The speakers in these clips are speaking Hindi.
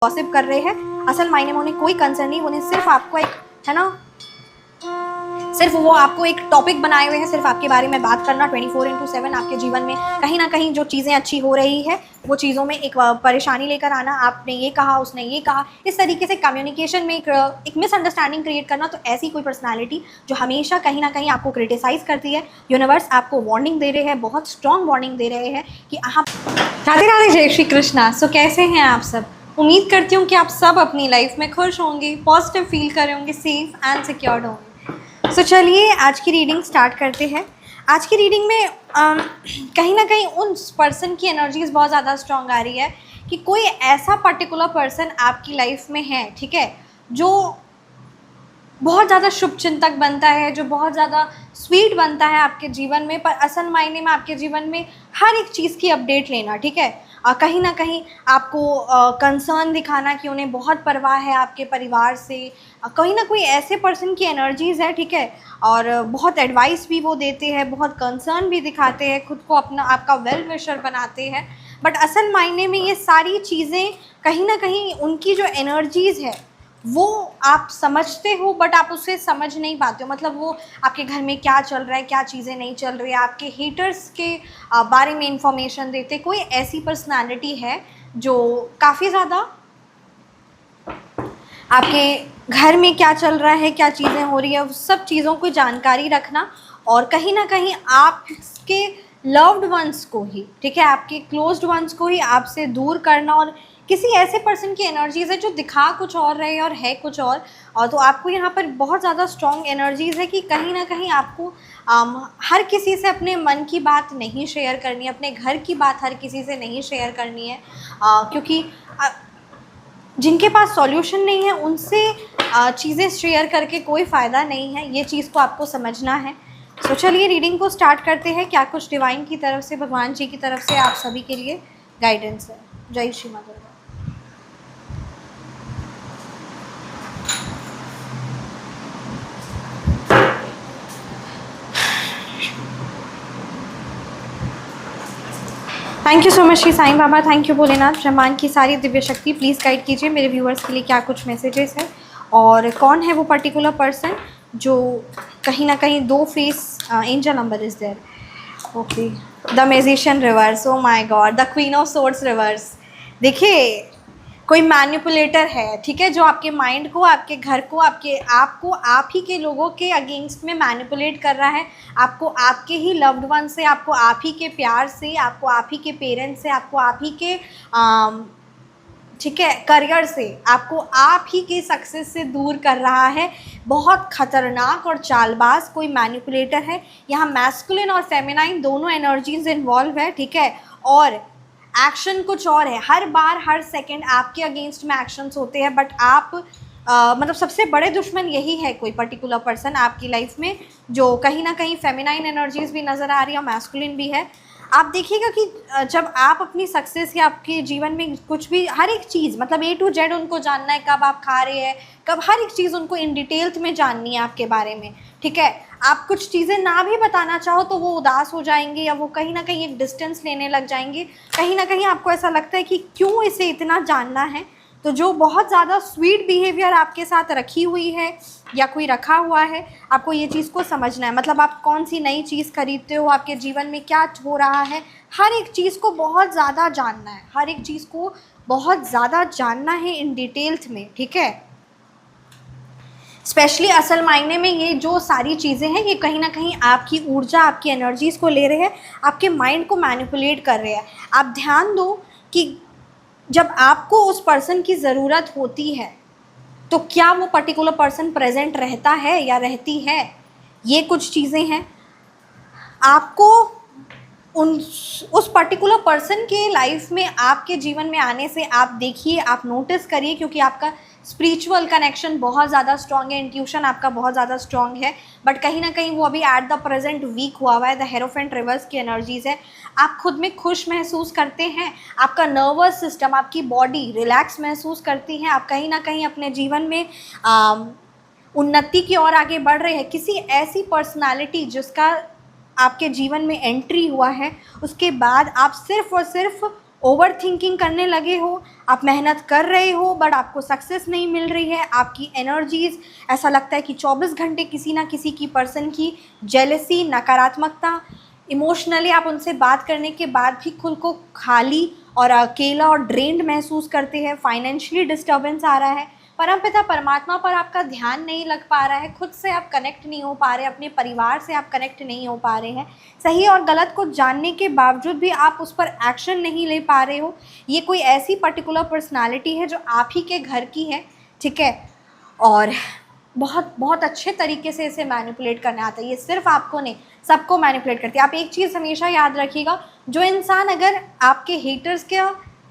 गॉसिप कर रहे हैं, असल मायने में उन्हें कोई कंसर्न नहीं, उन्हें सिर्फ आपको एक है ना, सिर्फ वो आपको एक टॉपिक बनाए हुए हैं, सिर्फ आपके बारे में बात करना 24/7 आपके जीवन में कहीं ना कहीं जो चीज़ें अच्छी हो रही है वो चीज़ों में एक परेशानी लेकर आना, आपने ये कहा उसने ये कहा, इस तरीके से कम्युनिकेशन में एक मिसअंडरस्टैंडिंग क्रिएट करना। तो ऐसी कोई पर्सनालिटी जो हमेशा कहीं ना कहीं आपको क्रिटिसाइज़ करती है, यूनिवर्स आपको वार्निंग दे रहे हैं, बहुत स्ट्रॉन्ग वार्निंग दे रहे हैं कि आप राधे राधे जय श्री कृष्णा। सो कैसे हैं आप सब? उम्मीद करती हूँ कि आप सब अपनी लाइफ में खुश होंगे, पॉजिटिव फील कर रहे होंगे, सेफ एंड सिक्योर्ड होंगे। सो चलिए आज की रीडिंग स्टार्ट करते हैं। आज की रीडिंग में कहीं ना कहीं उन पर्सन की एनर्जीज बहुत ज़्यादा स्ट्रॉन्ग आ रही है कि कोई ऐसा पर्टिकुलर पर्सन आपकी लाइफ में है, ठीक है, जो बहुत ज़्यादा शुभ चिंतक बनता है, जो बहुत ज़्यादा स्वीट बनता है आपके जीवन में, पर असल मायने में आपके जीवन में हर एक चीज़ की अपडेट लेना, ठीक है, कहीं ना कहीं आपको कंसर्न दिखाना कि उन्हें बहुत परवाह है आपके परिवार से, कहीं ना कोई ऐसे पर्सन की एनर्जीज़ है, ठीक है, और बहुत एडवाइस भी वो देते हैं, बहुत कंसर्न भी दिखाते हैं, खुद को अपना आपका वेल विशर बनाते हैं, बट असल मायने में ये सारी चीज़ें कहीं ना कहीं उनकी जो एनर्जीज़ है वो आप समझते हो बट आप उसे समझ नहीं पाते हो। मतलब वो आपके घर में क्या चल रहा है, क्या चीज़ें नहीं चल रही है, आपके हेटर्स के बारे में इंफॉर्मेशन देते। कोई ऐसी पर्सनालिटी है जो काफ़ी ज़्यादा आपके घर में क्या चल रहा है, क्या चीज़ें हो रही है, उस सब चीज़ों को जानकारी रखना, और कहीं ना कहीं आपके लव्ड वंस को ही, ठीक है, आपके क्लोज्ड वंस को ही आपसे दूर करना, और किसी ऐसे पर्सन की एनर्जीज़ है जो दिखा कुछ और रहे हैं और है कुछ और तो आपको यहाँ पर बहुत ज़्यादा स्ट्रॉन्ग एनर्जीज़ है कि कहीं ना कहीं आपको हर किसी से अपने मन की बात नहीं शेयर करनी है, अपने घर की बात हर किसी से नहीं शेयर करनी है, क्योंकि जिनके पास सॉल्यूशन नहीं है उनसे चीज़ें शेयर करके कोई फ़ायदा नहीं है। ये चीज़ को आपको समझना है। तो चलिए रीडिंग को स्टार्ट करते हैं। क्या कुछ डिवाइन की तरफ से, भगवान जी की तरफ से आप सभी के लिए गाइडेंस है। जय श्री माता। Thank you so much Shri Sai Baba, thank you Bholenath, ब्रह्मांड की सारी दिव्य शक्ति प्लीज़ गाइड कीजिए मेरे व्यूअर्स के लिए क्या कुछ मैसेजेस है, और कौन है वो पर्टिकुलर पर्सन जो कहीं ना कहीं दो face angel number is there. Okay, the magician reverse, oh my God, the queen of swords reverse. देखिए कोई मैनिपुलेटर है, ठीक है, जो आपके माइंड को, आपके घर को, आपको आप ही के लोगों के अगेंस्ट में मैनिपुलेट कर रहा है, आपको आपके ही लव्ड वन से, आपको आप ही के प्यार से, आपको आप ही के पेरेंट्स से, आपको आप ही के ठीक है करियर से, आपको आप ही के सक्सेस से दूर कर रहा है। बहुत खतरनाक और चालबाज कोई मैनिपुलेटर है। यहाँ मैस्कुलिन और फेमिनाइन दोनों एनर्जीज इन्वॉल्व है, ठीक है, और एक्शन कुछ और है। हर बार हर सेकंड आपके अगेंस्ट में एक्शंस होते हैं, बट आप मतलब सबसे बड़े दुश्मन यही है, कोई पर्टिकुलर पर्सन आपकी लाइफ में जो कहीं ना कहीं फेमिनाइन एनर्जीज भी नज़र आ रही है, मैस्कुलिन भी है। आप देखिएगा कि जब आप अपनी सक्सेस या आपके जीवन में कुछ भी, हर एक चीज़ मतलब A to Z उनको जानना है, कब आप खा रहे हैं, कब, हर एक चीज़ उनको इन डिटेल्स में जाननी है आपके बारे में, ठीक है। आप कुछ चीज़ें ना भी बताना चाहो तो वो उदास हो जाएंगे या वो कहीं ना कहीं एक डिस्टेंस लेने लग जाएंगे। कहीं ना कहीं आपको ऐसा लगता है कि क्यों इसे इतना जानना है। तो जो बहुत ज़्यादा स्वीट बिहेवियर आपके साथ रखी हुई है या कोई रखा हुआ है, आपको ये चीज़ को समझना है। मतलब आप कौन सी नई चीज़ खरीदते हो, आपके जीवन में क्या हो रहा है, हर एक चीज़ को बहुत ज़्यादा जानना है, हर एक चीज़ को बहुत ज़्यादा जानना है इन डिटेल्स में, ठीक है। स्पेशली असल मायने में ये जो सारी चीज़ें हैं ये कहीं ना कहीं आपकी ऊर्जा, आपकी एनर्जीज़ को ले रहे हैं, आपके माइंड को मैनिपुलेट कर रहे हैं। आप ध्यान दो कि जब आपको उस पर्सन की ज़रूरत होती है तो क्या वो पर्टिकुलर पर्सन प्रेजेंट रहता है या रहती है, ये कुछ चीज़ें हैं। आपको उस पर्टिकुलर पर्सन के लाइफ में, आपके जीवन में आने से आप देखिए, आप नोटिस करिए, क्योंकि आपका स्पिरिचुअल कनेक्शन बहुत ज़्यादा स्ट्रॉन्ग है, इंट्यूशन आपका बहुत ज़्यादा स्ट्रॉन्ग है, बट कहीं ना कहीं वो अभी एट द प्रेजेंट वीक हुआ है। द हेरोफेंट रिवर्स की एनर्जीज़ है। आप खुद में खुश महसूस करते हैं, आपका नर्वस सिस्टम, आपकी बॉडी रिलैक्स महसूस करती हैं, आप कहीं ना कहीं अपने जीवन में उन्नति की ओर आगे बढ़ रहे हैं। किसी ऐसी पर्सनालिटी जिसका आपके जीवन में एंट्री हुआ है, उसके बाद आप सिर्फ और सिर्फ ओवर थिंकिंग करने लगे हो, आप मेहनत कर रहे हो बट आपको सक्सेस नहीं मिल रही है, आपकी एनर्जीज़ ऐसा लगता है कि 24 घंटे किसी ना किसी की पर्सन की जेलसी, नकारात्मकता, इमोशनली आप उनसे बात करने के बाद भी खुद को खाली और अकेला और ड्रेन्ड महसूस करते हैं, फाइनेंशियली डिस्टर्बेंस आ रहा है, परमपिता परमात्मा पर आपका ध्यान नहीं लग पा रहा है, खुद से आप कनेक्ट नहीं हो पा रहे, अपने परिवार से आप कनेक्ट नहीं हो पा रहे हैं, सही और गलत को जानने के बावजूद भी आप उस पर एक्शन नहीं ले पा रहे हो। ये कोई ऐसी पर्टिकुलर पर्सनालिटी है जो आप ही के घर की है, ठीक है, और बहुत बहुत अच्छे तरीके से इसे मैनिपुलेट करना आता है। ये सिर्फ आपको नहीं, सबको मैनिपुलेट करती है। आप एक चीज़ हमेशा याद रखिएगा, जो इंसान अगर आपके हेटर्स के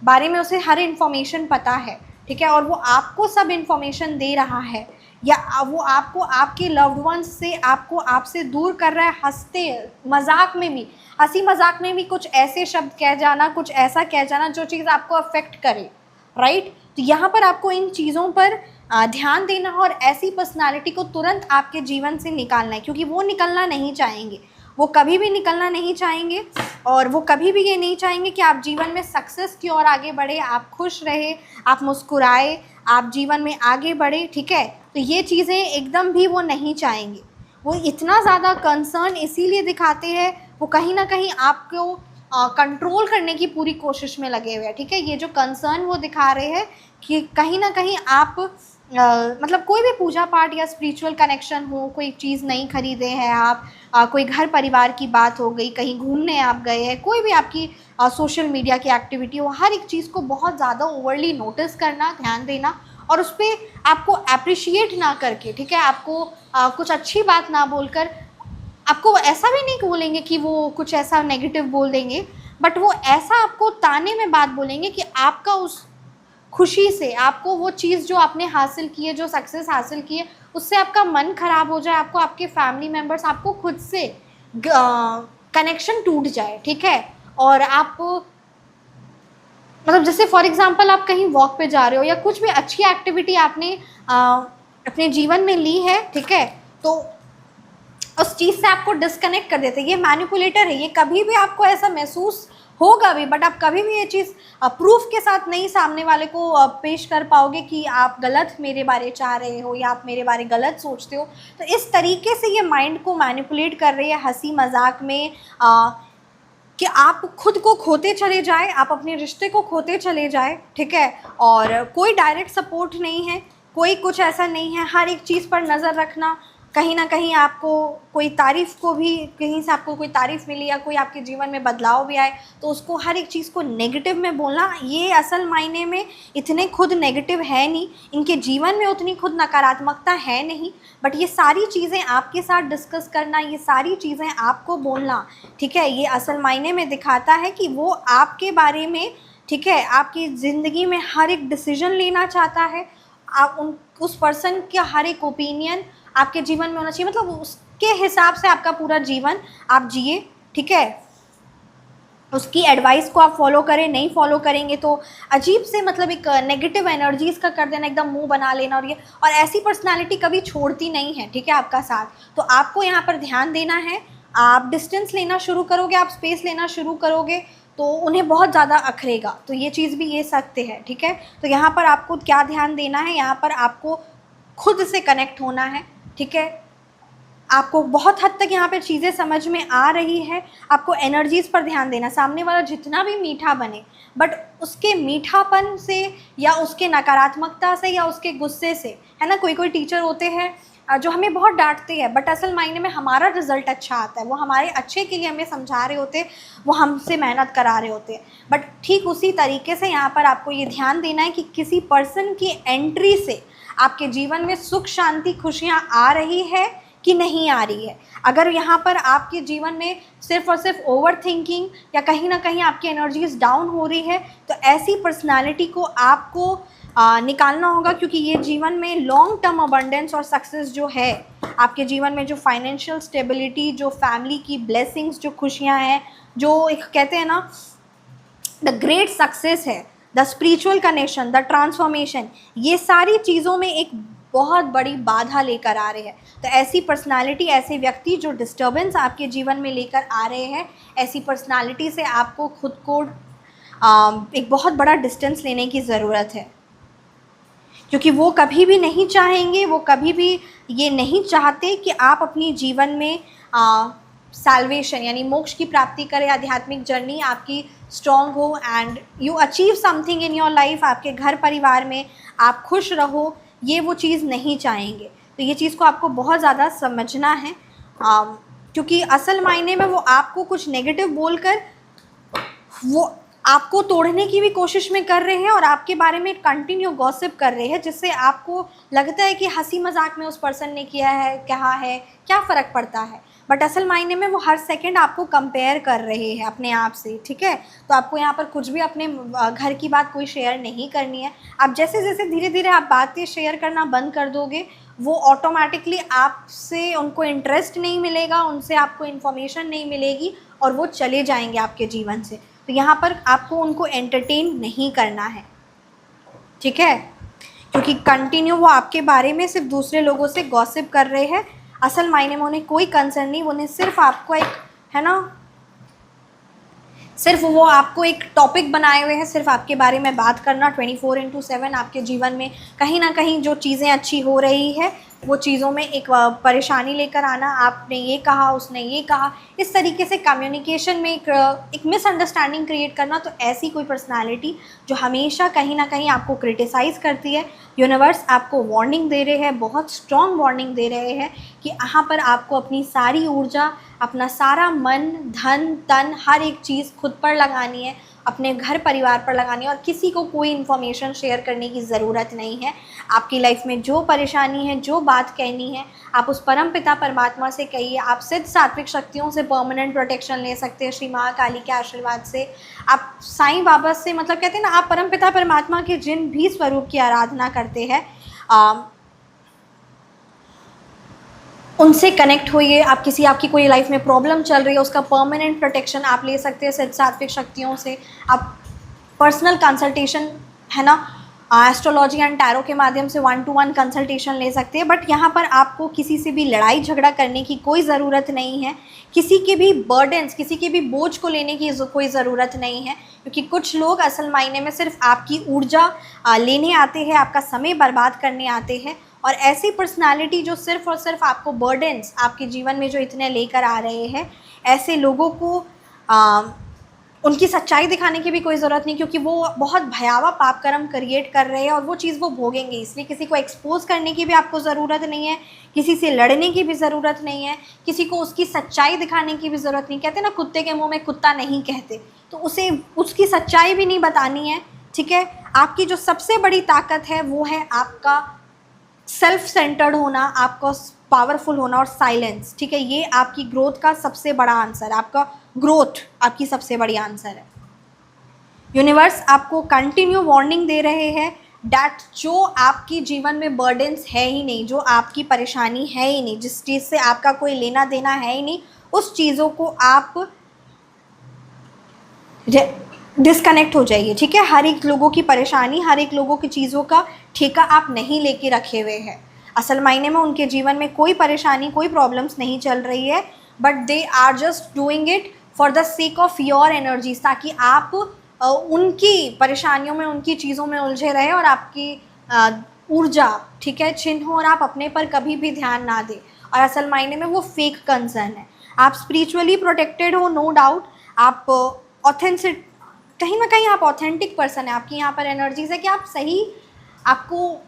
बारे में उसे हर इन्फॉर्मेशन पता है, ठीक है, और वो आपको सब इन्फॉर्मेशन दे रहा है, या वो आपको आपके लव्ड वंस से आपको आपसे दूर कर रहा है, हंसते मजाक में भी, हंसी मजाक में भी कुछ ऐसे शब्द कह जाना, कुछ ऐसा कह जाना जो चीज़ आपको अफेक्ट करे, राइट। तो यहाँ पर आपको इन चीज़ों पर ध्यान देना और ऐसी पर्सनालिटी को तुरंत आपके जीवन से निकालना है, क्योंकि वो निकलना नहीं चाहेंगे, वो कभी भी निकलना नहीं चाहेंगे, और वो कभी भी ये नहीं चाहेंगे कि आप जीवन में सक्सेस की ओर आगे बढ़े, आप खुश रहे, आप मुस्कुराए, आप जीवन में आगे बढ़े, ठीक है। तो ये चीज़ें एकदम भी वो नहीं चाहेंगे। वो इतना ज़्यादा कंसर्न इसीलिए दिखाते हैं, वो कहीं ना कहीं आपको कंट्रोल करने की पूरी कोशिश में लगे हुए हैं, ठीक है। ये जो कंसर्न वो दिखा रहे हैं कि कहीं ना कहीं आप मतलब कोई भी पूजा पाठ या स्पिरिचुअल कनेक्शन हो, कोई चीज़ नहीं खरीदे हैं आप, कोई घर परिवार की बात हो गई, कहीं घूमने आप गए हैं, कोई भी आपकी सोशल मीडिया की एक्टिविटी हो, हर एक चीज़ को बहुत ज़्यादा ओवरली नोटिस करना, ध्यान देना, और उस पर आपको अप्रिशिएट ना करके, ठीक है, आपको कुछ अच्छी बात ना बोलकर, आपको ऐसा भी नहीं बोलेंगे कि वो कुछ ऐसा नेगेटिव बोल देंगे, बट वो ऐसा आपको ताने में बात बोलेंगे कि आपका उस खुशी से, आपको वो चीज़ जो आपने हासिल की है, जो सक्सेस हासिल की है, उससे आपका मन ख़राब हो जाए, आपको आपके फैमिली मेम्बर्स, आपको खुद से कनेक्शन टूट जाए, ठीक है। और आप मतलब जैसे फॉर एग्ज़ाम्पल आप कहीं वॉक पे जा रहे हो, या कुछ भी अच्छी एक्टिविटी आपने अपने जीवन में ली है, ठीक है, तो उस चीज़ से आपको डिस्कनेक्ट कर देते हैं। ये मैनिपुलेटर है, ये कभी भी आपको ऐसा महसूस होगा भी, बट आप कभी भी ये चीज़ प्रूफ के साथ नहीं सामने वाले को पेश कर पाओगे कि आप गलत मेरे बारे चाह रहे हो, या आप मेरे बारे गलत सोचते हो। तो इस तरीके से ये माइंड को मैनिपुलेट कर रही है हंसी मजाक में, कि आप खुद को खोते चले जाए, आप अपने रिश्ते को खोते चले जाए, ठीक है, और कोई डायरेक्ट सपोर्ट नहीं है, कोई कुछ ऐसा नहीं है, हर एक चीज़ पर नज़र रखना, कहीं ना कहीं आपको कोई तारीफ़ को भी, कहीं से आपको कोई तारीफ़ मिली या कोई आपके जीवन में बदलाव भी आए तो उसको हर एक चीज़ को नेगेटिव में बोलना, ये असल मायने में इतने खुद नेगेटिव है नहीं, इनके जीवन में उतनी खुद नकारात्मकता है नहीं, बट ये सारी चीज़ें आपके साथ डिस्कस करना, ये सारी चीज़ें आपको बोलना, ठीक है, ये असल मायने में दिखाता है कि वो आपके बारे में, ठीक है, आपकी ज़िंदगी में हर एक डिसीजन लेना चाहता है, आप उस पर्सन का हर एक ओपिनियन आपके जीवन में होना चाहिए, मतलब उसके हिसाब से आपका पूरा जीवन आप जिए, ठीक है, उसकी एडवाइस को आप फॉलो करें, नहीं फॉलो करेंगे तो अजीब से मतलब एक नेगेटिव एनर्जीज़ का कर देना, एकदम मुंह बना लेना, और ऐसी पर्सनालिटी कभी छोड़ती नहीं है, ठीक है, आपका साथ। तो आपको यहाँ पर ध्यान देना है, आप डिस्टेंस लेना शुरू करोगे, आप स्पेस लेना शुरू करोगे तो उन्हें बहुत ज़्यादा अखरेगा, तो ये चीज़ भी ये सकते हैं, ठीक है। तो यहाँ पर आपको क्या ध्यान देना है, यहाँ पर आपको खुद से कनेक्ट होना है, ठीक है, आपको बहुत हद तक यहाँ पे चीज़ें समझ में आ रही है, आपको एनर्जीज़ पर ध्यान देना, सामने वाला जितना भी मीठा बने बट उसके मीठापन से या उसके नकारात्मकता से या उसके गुस्से से, है ना, कोई कोई टीचर होते हैं जो हमें बहुत डांटते हैं बट असल मायने में हमारा रिजल्ट अच्छा आता है, वो हमारे अच्छे के लिए हमें समझा रहे होते हैं, वो हमसे मेहनत करा रहे होते हैं, बट ठीक उसी तरीके से यहाँ पर आपको ये ध्यान देना है कि किसी पर्सन की एंट्री से आपके जीवन में सुख शांति खुशियाँ आ रही है कि नहीं आ रही है। अगर यहाँ पर आपके जीवन में सिर्फ और सिर्फ ओवर थिंकिंग या कहीं ना कहीं आपकी एनर्जीज डाउन हो रही है तो ऐसी पर्सनालिटी को आपको निकालना होगा, क्योंकि ये जीवन में लॉन्ग टर्म अबंडेंस और सक्सेस जो है आपके जीवन में, जो फाइनेंशियल स्टेबिलिटी, जो फैमिली की ब्लेसिंग्स, जो खुशियाँ हैं, जो एक कहते हैं ना द ग्रेट सक्सेस है, the spiritual connection, the transformation, ये सारी चीज़ों में एक बहुत बड़ी बाधा लेकर आ रहे हैं। तो ऐसी पर्सनालिटी, ऐसे व्यक्ति जो डिस्टर्बेंस आपके जीवन में लेकर आ रहे हैं, ऐसी पर्सनालिटी से आपको खुद को एक बहुत बड़ा डिस्टेंस लेने की ज़रूरत है, क्योंकि वो कभी भी नहीं चाहेंगे, वो कभी भी ये नहीं चाहते कि आप अपनी जीवन में सैल्वेशन यानी मोक्ष की प्राप्ति करें, आध्यात्मिक जर्नी आपकी स्ट्रॉन्ग हो and you achieve something in your life, आपके घर परिवार में आप खुश रहो, ये वो चीज़ नहीं चाहेंगे। तो ये चीज़ को आपको बहुत ज़्यादा समझना है, क्योंकि असल मायने में वो आपको कुछ नेगेटिव बोलकर वो आपको तोड़ने की भी कोशिश में कर रहे हैं और आपके बारे में कंटिन्यू गॉसिप कर रहे हैं, जिससे आपको लगता है कि हंसी मजाक में उस पर्सन ने किया है, कहा है, क्या फ़र्क पड़ता है, बट असल मायने में वो हर सेकंड आपको कंपेयर कर रहे हैं अपने आप से, ठीक है। तो आपको यहाँ पर कुछ भी अपने घर की बात कोई शेयर नहीं करनी है। आप जैसे जैसे धीरे धीरे आप बातें शेयर करना बंद कर दोगे, वो ऑटोमेटिकली आपसे उनको इंटरेस्ट नहीं मिलेगा, उनसे आपको इन्फॉर्मेशन नहीं मिलेगी और वो चले जाएंगे आपके जीवन से। तो यहाँ पर आपको उनको एंटरटेन नहीं करना है, ठीक है, क्योंकि कंटिन्यू वो आपके बारे में सिर्फ दूसरे लोगों से गॉसिप कर रहे हैं। असल मायने में उन्हें कोई कंसर्न नहीं, उन्हें सिर्फ आपको एक, है ना, सिर्फ वो आपको एक टॉपिक बनाए हुए हैं, सिर्फ आपके बारे में बात करना 24/7। आपके जीवन में कहीं ना कहीं जो चीज़ें अच्छी हो रही है वो चीज़ों में एक परेशानी लेकर आना, आपने ये कहा, उसने ये कहा, इस तरीके से कम्युनिकेशन में एक मिसअंडरस्टैंडिंग क्रिएट करना। तो ऐसी कोई पर्सनालिटी जो हमेशा कहीं ना कहीं आपको क्रिटिसाइज़ करती है, यूनिवर्स आपको वार्निंग दे रहे हैं, बहुत स्ट्रॉन्ग वार्निंग दे रहे हैं कि यहाँ पर आपको अपनी सारी ऊर्जा, अपना सारा मन, धन, तन, हर एक चीज़ खुद पर लगानी है, अपने घर परिवार पर लगानी है और किसी को कोई इन्फॉर्मेशन शेयर करने की ज़रूरत नहीं है। आपकी लाइफ में जो परेशानी है, जो बात कहनी है, आप उस परम पिता परमात्मा से कहिए। आप सिद्ध सात्विक शक्तियों से परमानेंट प्रोटेक्शन ले सकते हैं, श्री महाकाली के आशीर्वाद से। आप साईं बाबा से, मतलब कहते हैं ना, आप परम पिता परमात्मा के जिन भी स्वरूप की आराधना करते हैं उनसे कनेक्ट होइए। आप आपकी कोई लाइफ में प्रॉब्लम चल रही है, उसका परमानेंट प्रोटेक्शन आप ले सकते हैं सिद्ध सात्विक शक्तियों से। आप पर्सनल कंसल्टेशन, है ना, एस्ट्रोलॉजी एंड टैरो के माध्यम से 1-to-1 कंसल्टेशन ले सकते हैं। बट यहाँ पर आपको किसी से भी लड़ाई झगड़ा करने की कोई ज़रूरत नहीं है, किसी के भी बर्डन्स, किसी के भी बोझ को लेने की कोई ज़रूरत नहीं है, क्योंकि कुछ लोग असल मायने में सिर्फ आपकी ऊर्जा लेने आते हैं, आपका समय बर्बाद करने आते हैं। और ऐसी पर्सनालिटी जो सिर्फ और सिर्फ आपको बर्डन्स आपके जीवन में जो इतने लेकर आ रहे हैं, ऐसे लोगों को उनकी सच्चाई दिखाने की भी कोई ज़रूरत नहीं, क्योंकि वो बहुत भयावह पाप कर्म क्रिएट कर रहे हैं और वो चीज़ वो भोगेंगे। इसलिए किसी को एक्सपोज करने की भी आपको ज़रूरत नहीं है, किसी से लड़ने की भी ज़रूरत नहीं है, किसी को उसकी सच्चाई दिखाने की भी ज़रूरत नहीं। कहते ना, कुत्ते के मुँह में कुत्ता नहीं कहते, तो उसे उसकी सच्चाई भी नहीं बतानी है, ठीक है। आपकी जो सबसे बड़ी ताकत है वो है आपका सेल्फ सेंटर्ड होना, आपका पावरफुल होना और साइलेंस, ठीक है। ये आपकी ग्रोथ का सबसे बड़ा आंसर है, आपका ग्रोथ आपकी सबसे बड़ी आंसर है। यूनिवर्स आपको कंटिन्यू वार्निंग दे रहे हैं डैट जो आपकी जीवन में बर्डन्स है ही नहीं, जो आपकी परेशानी है ही नहीं, जिस चीज़ से आपका कोई लेना देना है ही नहीं, उस चीज़ों को आप डिस्कनेक्ट हो जाइए, ठीक है। हर एक लोगों की परेशानी, हर एक लोगों की चीज़ों का ठेका आप नहीं लेके रखे हुए हैं। असल मायने में उनके जीवन में कोई परेशानी, कोई प्रॉब्लम्स नहीं चल रही है, but they are just doing it for the sake of your energies, ताकि आप उनकी परेशानियों में, उनकी चीज़ों में उलझे रहे और आपकी ऊर्जा, ठीक है, छिन्न हो और आप अपने पर कभी भी ध्यान ना दें। और असल मायने में वो फेक कंसर्न है। आप स्पिरिचुअली प्रोटेक्टेड हो, नो डाउट। आप ऑथेंटिक, कहीं ना कहीं आप ऑथेंटिक पर्सन है। आपकी यहाँ पर एनर्जीज है कि आप सही, आपको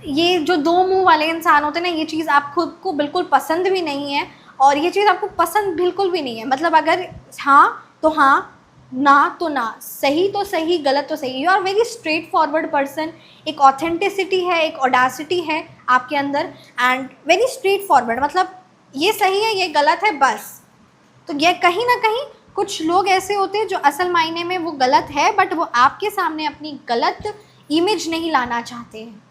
ये जो दो मुंह वाले इंसान होते हैं ना, ये चीज़ आप खुद को बिल्कुल पसंद भी नहीं है और ये चीज़ आपको पसंद बिल्कुल भी नहीं है। मतलब अगर हाँ तो हाँ, ना तो ना, सही तो सही, गलत तो सही। You are very straightforward person. एक ऑथेंटिसिटी है, एक ऑडासिटी है आपके अंदर एंड वेरी स्ट्रेट फॉरवर्ड। मतलब ये सही है, ये गलत है, बस। तो ये कहीं ना कहीं कुछ लोग ऐसे होते हैं जो असल मायने में वो गलत है, बट वो आपके सामने अपनी गलत इमेज नहीं लाना चाहते हैं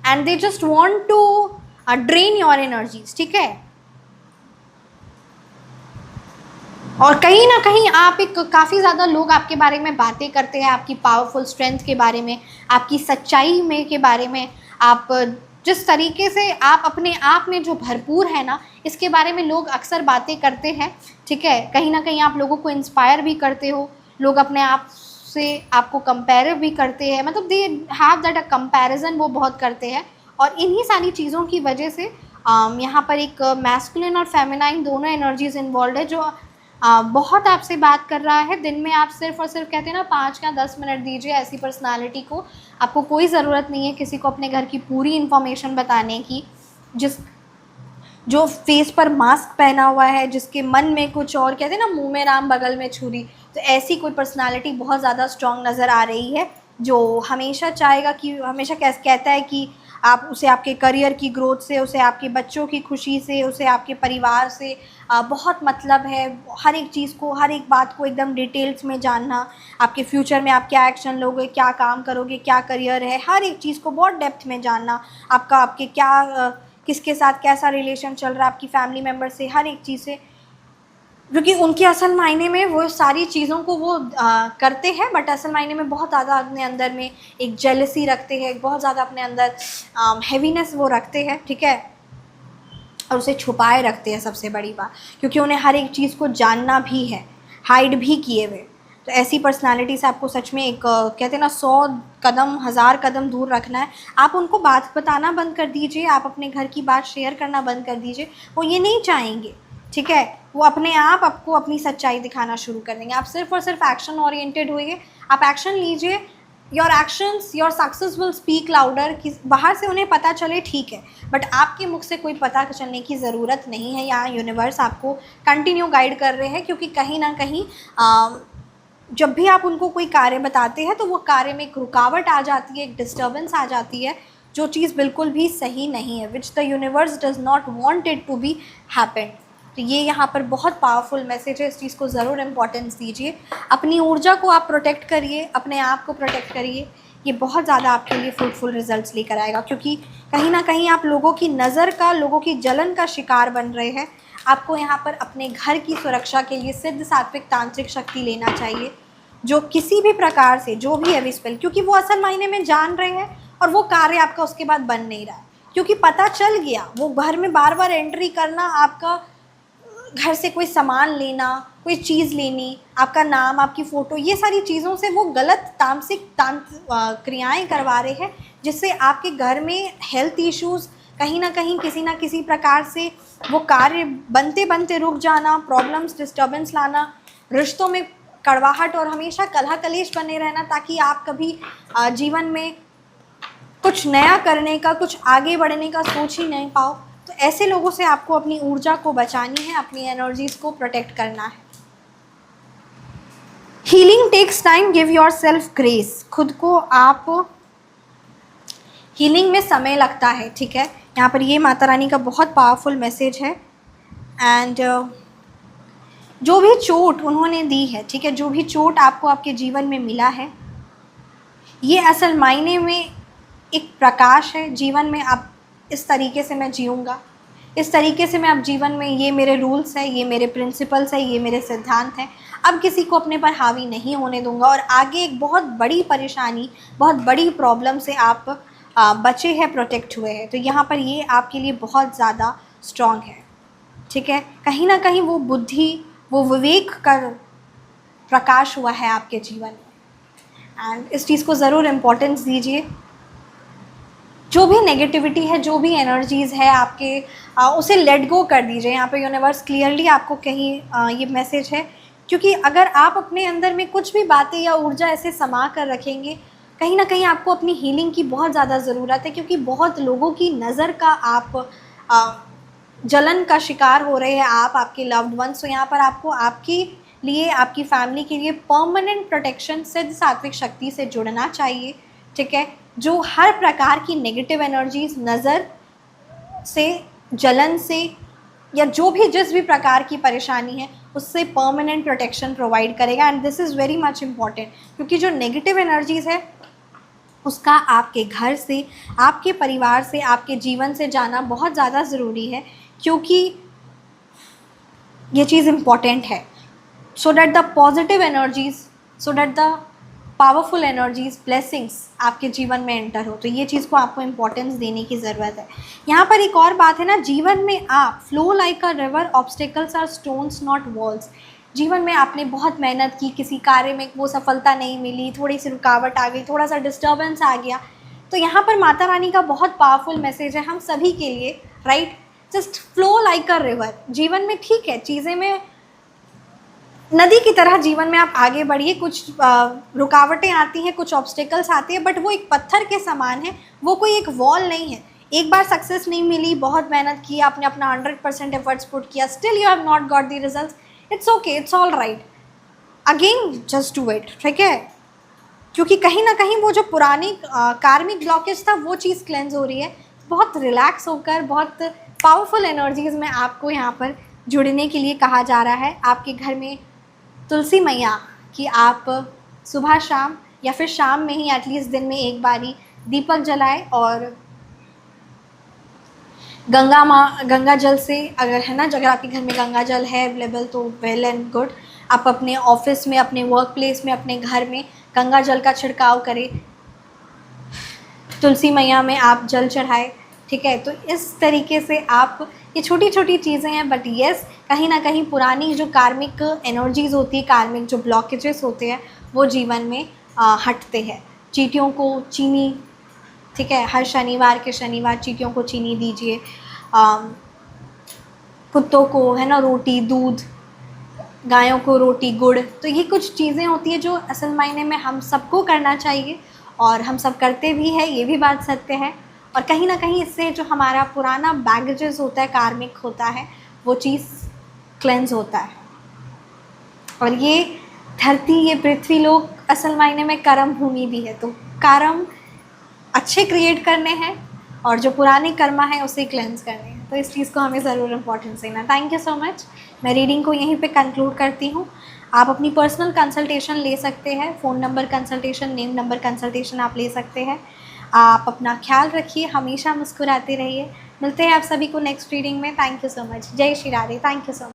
and they just want to drain your energies, ठीक है। और कहीं ना कहीं आप एक, काफ़ी ज़्यादा लोग आपके बारे में बातें करते हैं, आपकी पावरफुल स्ट्रेंथ के बारे में, आपकी सच्चाई में के बारे में, आप जिस तरीके से आप अपने आप में जो भरपूर है ना, इसके बारे में लोग अक्सर बातें करते हैं, ठीक है। कहीं ना कहीं आप लोगों को इंस्पायर भी करते हो, लोग अपने आप आपसे आपको कंपेयर भी करते हैं, मतलब they have that a comparison, वो बहुत करते हैं। और इन्हीं सारी चीज़ों की वजह से यहाँ पर एक मैस्कुलिन और फेमिनाइन दोनों एनर्जीज इन्वॉल्व है, जो बहुत आपसे बात कर रहा है। दिन में आप सिर्फ और सिर्फ कहते हैं ना 5 या 10 मिनट दीजिए ऐसी पर्सनालिटी को। आपको कोई ज़रूरत नहीं है किसी को अपने घर की पूरी इन्फॉर्मेशन बताने की। जो फेस पर मास्क पहना हुआ है, जिसके मन में कुछ और, कहते हैं ना मुंह में राम बगल में छुरी, तो ऐसी कोई पर्सनालिटी बहुत ज़्यादा स्ट्रॉन्ग नज़र आ रही है, जो हमेशा चाहेगा कि हमेशा कहता है कि आप उसे आपके करियर की ग्रोथ से, उसे आपके बच्चों की खुशी से, उसे आपके परिवार से बहुत मतलब है। हर एक चीज़ को, हर एक बात को एकदम डिटेल्स में जानना, आपके फ्यूचर में आप क्या एक्शन लोगे, क्या काम करोगे, क्या करियर है, हर एक चीज़ को बहुत डेप्थ में जानना, आपके क्या किसके साथ कैसा रिलेशन चल रहा है, आपकी फैमिली मेम्बर से, हर एक चीज़ से। क्योंकि उनके असल मायने में वो सारी चीज़ों को वो करते हैं, बट असल मायने में बहुत ज़्यादा अपने अंदर में एक जेलसी रखते हैं, बहुत ज़्यादा अपने अंदर हैवीनेस वो रखते हैं, ठीक है, और उसे छुपाए रखते हैं, सबसे बड़ी बात, क्योंकि उन्हें हर एक चीज़ को जानना भी है, हाइड भी किए हुए। तो ऐसी पर्सनालिटी से आपको सच में एक कहते हैं ना 100 कदम 1000 कदम दूर रखना है। आप उनको बात बताना बंद कर दीजिए, आप अपने घर की बात शेयर करना बंद कर दीजिए, वो ये नहीं चाहेंगे, ठीक है। वो अपने आप आपको अपनी सच्चाई दिखाना शुरू कर देंगे। आप सिर्फ और सिर्फ एक्शन ओरिएंटेड होइए, आप एक्शन लीजिए। Your actions, your success will speak louder. कि बाहर से उन्हें पता चले ठीक है, बट आपके मुख से कोई पता चलने की ज़रूरत नहीं है। यहाँ यूनिवर्स आपको कंटिन्यू गाइड कर रहे हैं, क्योंकि कहीं ना कहीं जब भी आप उनको कोई कार्य बताते हैं तो वो कार्य में एक रुकावट आ जाती है, एक डिस्टर्बेंस आ जाती है, जो चीज़ बिल्कुल भी सही नहीं है, which the universe does not want it to be happen. तो ये यहाँ पर बहुत पावरफुल मैसेज है, इस चीज़ को ज़रूर इम्पोर्टेंस दीजिए। अपनी ऊर्जा को आप प्रोटेक्ट करिए, अपने आप को प्रोटेक्ट करिए, ये बहुत ज़्यादा आपके लिए फ्रूटफुल रिजल्ट्स लेकर आएगा। क्योंकि कहीं ना कहीं आप लोगों की नज़र का, लोगों की जलन का शिकार बन रहे हैं। आपको यहाँ पर अपने घर की सुरक्षा के लिए सिद्ध सात्विक तांत्रिक शक्ति लेना चाहिए, जो किसी भी प्रकार से जो भी है स्पेल, क्योंकि वो असल मायने में जान रहे हैं और वो कार्य आपका उसके बाद बन नहीं रहा है, क्योंकि पता चल गया। वो घर में बार बार एंट्री करना, आपका घर से कोई सामान लेना, कोई चीज़ लेनी, आपका नाम, आपकी फ़ोटो, ये सारी चीज़ों से वो गलत तामसिक क्रियाएं करवा रहे हैं, जिससे आपके घर में हेल्थ इश्यूज़, कहीं ना कहीं किसी ना किसी प्रकार से वो कार्य बनते बनते रुक जाना, प्रॉब्लम्स, डिस्टर्बेंस लाना, रिश्तों में कड़वाहट और हमेशा कलह कलेश बने रहना, ताकि आप कभी जीवन में कुछ नया करने का, कुछ आगे बढ़ने का सोच ही नहीं पाओ। तो ऐसे लोगों से आपको अपनी ऊर्जा को बचानी है, अपनी एनर्जीज को प्रोटेक्ट करना है। Healing takes time, give yourself grace. खुद को आप, हीलिंग में समय लगता है, ठीक है। यहाँ पर ये माता रानी का बहुत पावरफुल मैसेज है। एंड जो भी चोट उन्होंने दी है, ठीक है, जो भी चोट आपको आपके जीवन में मिला है, ये असल मायने में एक प्रकाश है जीवन में। आप इस तरीके से मैं जीऊँगा, इस तरीके से मैं अब जीवन में, ये मेरे रूल्स हैं, ये मेरे प्रिंसिपल्स हैं, ये मेरे सिद्धांत हैं, अब किसी को अपने पर हावी नहीं होने दूंगा। और आगे एक बहुत बड़ी परेशानी, बहुत बड़ी प्रॉब्लम से आप बचे हैं, प्रोटेक्ट हुए हैं। तो यहाँ पर ये आपके लिए बहुत ज़्यादा स्ट्रॉन्ग है, ठीक है। कहीं ना कहीं वो बुद्धि, वो विवेक का प्रकाश हुआ है आपके जीवन में। एंड इस चीज़ को ज़रूर इम्पोर्टेंस दीजिए। जो भी नेगेटिविटी है, जो भी एनर्जीज़ है आपके, उसे लेट गो कर दीजिए। यहाँ पे यूनिवर्स क्लियरली आपको कहीं ये मैसेज है, क्योंकि अगर आप अपने अंदर में कुछ भी बातें या ऊर्जा ऐसे समा कर रखेंगे, कहीं ना कहीं आपको अपनी हीलिंग की बहुत ज़्यादा ज़रूरत है। क्योंकि बहुत लोगों की नज़र का आप जलन का शिकार हो रहे हैं, आप, आपके लव्ड वंस। तो यहाँ पर आपको आपके लिए, आपकी फैमिली के लिए परमानेंट प्रोटेक्शन सिद्ध सात्विक शक्ति से जुड़ना चाहिए, ठीक है, जो हर प्रकार की नेगेटिव एनर्जीज, नज़र से, जलन से, या जो भी जिस भी प्रकार की परेशानी है, उससे परमानेंट प्रोटेक्शन प्रोवाइड करेगा। And this is very much important, क्योंकि जो नेगेटिव एनर्जीज़ है उसका आपके घर से, आपके परिवार से, आपके जीवन से जाना बहुत ज़्यादा ज़रूरी है, क्योंकि ये चीज़ इम्पॉर्टेंट है। So that the positive energies, so that the powerful energies, blessings आपके जीवन में एंटर हो। तो ये चीज़ को आपको इम्पोर्टेंस देने की ज़रूरत है। यहाँ पर एक और बात है ना, जीवन में आप flow like a river, obstacles are stones not walls. जीवन में आपने बहुत मेहनत की, किसी कार्य में वो सफलता नहीं मिली, थोड़ी सी रुकावट आ गई, थोड़ा सा डिस्टर्बेंस आ गया, तो यहाँ पर माता रानी का बहुत पावरफुल मैसेज है हम सभी के लिए, right. Just flow like a river. जीवन में ठीक है, चीज़ें में नदी की तरह जीवन में आप आगे बढ़िए, कुछ रुकावटें आती हैं, कुछ ऑब्स्टिकल्स आती हैं, बट वो एक पत्थर के समान है, वो कोई एक वॉल नहीं है। एक बार सक्सेस नहीं मिली, बहुत मेहनत की, आपने अपना 100% एफर्ट्स पुट किया, still you have not got the results, it's okay, it's all right, again just do it, ठीक है। क्योंकि कहीं ना कहीं वो जो पुरानी कार्मिक ब्लॉकेज था वो चीज़ क्लेंज हो रही है। बहुत रिलैक्स होकर, बहुत पावरफुल एनर्जीज़ में आपको यहाँ पर जुड़ने के लिए कहा जा रहा है। आपके घर में तुलसी मैया कि आप सुबह शाम या फिर शाम में ही एटलीस्ट दिन में एक बारी दीपक जलाएं, और गंगा जल से अगर है ना, अगर आपके घर में गंगा जल है अवेलेबल तो वेल एंड गुड। आप अपने ऑफिस में, अपने वर्क प्लेस में, अपने घर में गंगा जल का छिड़काव करें, तुलसी मैया में आप जल चढ़ाए, ठीक है। तो इस तरीके से आप, ये छोटी छोटी चीज़ें हैं, बट येस कहीं ना कहीं पुरानी जो कार्मिक एनर्जीज़ होती है, कार्मिक जो ब्लॉकेजेस होते हैं वो जीवन में हटते हैं। चींटियों को चीनी, ठीक है, हर शनिवार के शनिवार चींटियों को चीनी दीजिए, कुत्तों को है ना रोटी दूध, गायों को रोटी गुड़। तो ये कुछ चीज़ें होती है जो असल मायने में हम सबको करना चाहिए, और हम सब करते भी हैं, ये भी बात सत्य है। और कहीं ना कहीं इससे जो हमारा पुराना बैगेजेस होता है, कार्मिक होता है, वो चीज़ क्लेंस होता है। और ये धरती, ये पृथ्वी लोक असल मायने में कर्म भूमि भी है, तो कर्म अच्छे क्रिएट करने हैं और जो पुराने कर्मा है उसे क्लेंस करने हैं। तो इस चीज़ को हमें ज़रूर इम्पोर्टेंस देना। Thank you so much. मैं रीडिंग को यहीं पे कंक्लूड करती हूँ। आप अपनी पर्सनल कंसल्टेशन ले सकते हैं, phone number consultation, name number consultation आप ले सकते हैं। आप अपना ख्याल रखिए, हमेशा मुस्कुराते रहिए। मिलते हैं आप सभी को नेक्स्ट रीडिंग में। Thank you so much. जय Shri Radhe. Thank you so much.